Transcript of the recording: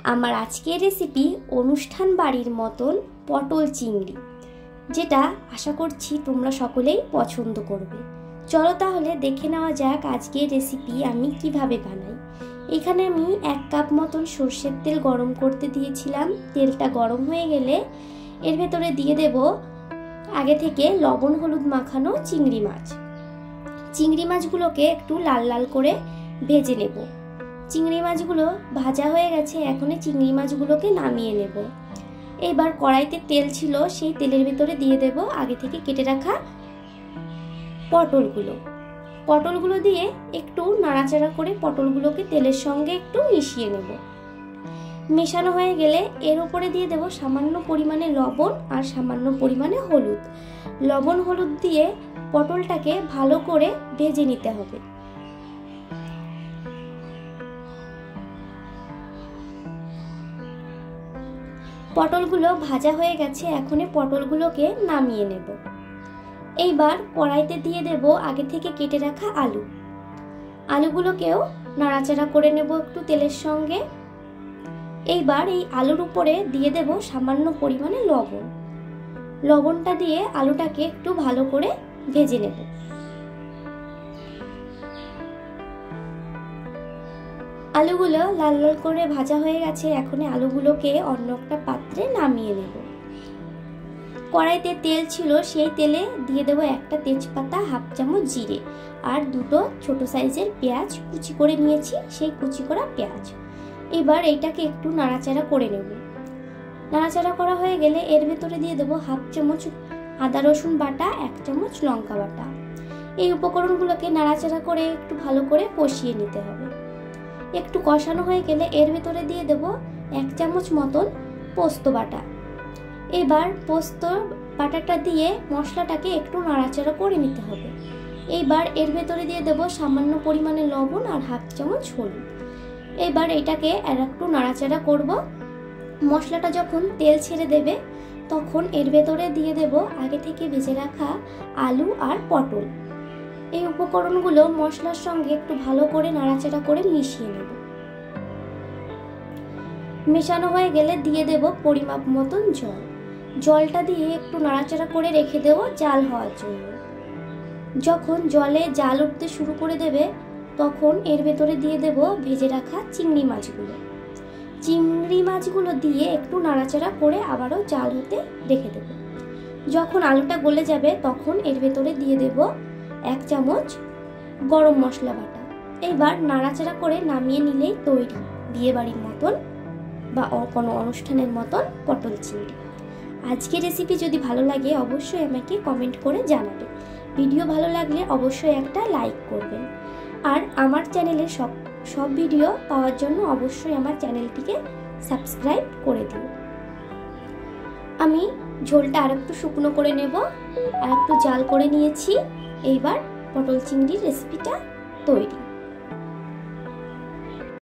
আমার আজকের রেসিপি অনুষ্ঠান বাড়ির মতন পটল চিংড়ি, যেটা আশা করছি তোমরা সকলেই পছন্দ করবে। চলো তাহলে দেখে নেওয়া যাক আজকের রেসিপি আমি কিভাবে বানাই। এখানে আমি 1 কাপ মতন সর্ষের তেল গরম করতে দিয়েছিলাম। তেলটা গরম হয়ে গেলে এর ভেতরে দিয়ে দেব আগে থেকে লবণ হলুদ মাখানো চিংড়ি মাছ। চিংড়ি মাছগুলোকে একটু লাল লাল করে ভেজে নেব। চিংড়ি মাছগুলো ভাজা হয়ে গেছে, এখন চিংড়ি মাছগুলোকে নামিয়ে নেব। এবার কড়াইতে তেল ছিল, সেই তেলের ভিতরে দিয়ে দেব আগে থেকে কেটে রাখা পটলগুলো দিয়ে একটু নাড়াচাড়া করে পটলগুলোকে তেলের সঙ্গে একটু মিশিয়ে নেব। মেশানো হয়ে গেলে এর উপরে দিয়ে দেব সামান্য পরিমাণে লবণ আর সামান্য পরিমাণে হলুদ। লবণ হলুদ দিয়ে পটলটাকে ভালো করে ভেজে নিতে হবে। পটলগুলো ভাজা হয়ে গেছে, এখন পটলগুলোকে নামিয়ে নেব। এইবার কড়াইতে দিয়ে দেব আগে থেকে কেটে রাখা আলুগুলোকেও নাড়াচাড়া করে নেব একটু তেলের সঙ্গে। এইবার এই আলুর উপরে দিয়ে দেব সামান্য পরিমাণে লবণটা দিয়ে আলুটাকে একটু ভালো করে ভেজে নেব। আলুগুলো লাল লাল করে ভাজা হয়ে গেছে, এখন আলুগুলোকে অন্য একটা পাত্রে নামিয়ে নেব। কড়াইতে তেল ছিল, সেই তেলে দিয়ে দেব একটা তেজপাতা, 1/2 চামচ জিরে আর 2টো ছোট সাইজের পেঁয়াজ কুচি করে নিয়েছি, সেই কুচি করা পেঁয়াজ। এবার এইটাকে একটু নাড়াচাড়া করে নেব। নাড়াচাড়া করা হয়ে গেলে এর ভেতরে দিয়ে দেব 1/2 চামচ আদা রসুন বাটা, 1 চামচ লঙ্কা বাটা। এই উপকরণগুলোকে নাড়াচাড়া করে একটু ভালো করে কষিয়ে নিতে হবে। একটু কষানো হয়ে গেলে এর ভেতরে দিয়ে দেব 1 চামচ মতন পোস্ত বাটা। এবার পোস্ত বাটাটা দিয়ে মশলাটাকে একটু নাড়াচাড়া করে নিতে হবে। এইবার এর ভেতরে দিয়ে দেব সামান্য পরিমাণে লবণ আর 1/2 চামচ হলুদ। এবার এটাকে আর একটু নাড়াচাড়া করব। মশলাটা যখন তেল ছেড়ে দেবে তখন এর ভেতরে দিয়ে দেব আগে থেকে ভেজে রাখা আলু আর পটল। এই উপকরণগুলো মশলার সঙ্গে একটু ভালো করে নাড়াচাড়া করে মিশিয়ে নেব। মেশানো হয়ে গেলে দিয়ে দেব পরিমাপ মতন জলটা দিয়ে একটু নাড়াচাড়া করে রেখে দেব জাল হওয়ার জন্য। যখন জলে জাল উঠতে শুরু করে দেবে তখন এর ভেতরে দিয়ে দেব ভেজে রাখা চিংড়ি মাছগুলো দিয়ে একটু নাড়াচাড়া করে আবারও জাল হতে রেখে দেব। যখন আলুটা গলে যাবে তখন এর ভেতরে দিয়ে দেব 1 চামচ গরম মশলা বাটা। এবার নাড়াচাড়া করে নামিয়ে নিলেই তৈরি বিয়ে বাড়ির মতন বা কোনো অনুষ্ঠানের মতন পটল চিংড়ি। আজকের রেসিপি যদি ভালো লাগে অবশ্যই আমাকে কমেন্ট করে জানাবেন। ভিডিও ভালো লাগলে অবশ্যই একটা লাইক করবেন। আর আমার চ্যানেলে সব ভিডিও পাওয়ার জন্য অবশ্যই আমার চ্যানেলটিকে সাবস্ক্রাইব করে দিন। আমি ঝোলটা আর একটু শুকনো করে নেব, আর একটু জাল করে নিয়েছি। এইবার পটল চিংড়ির রেসিপিটা তৈরি।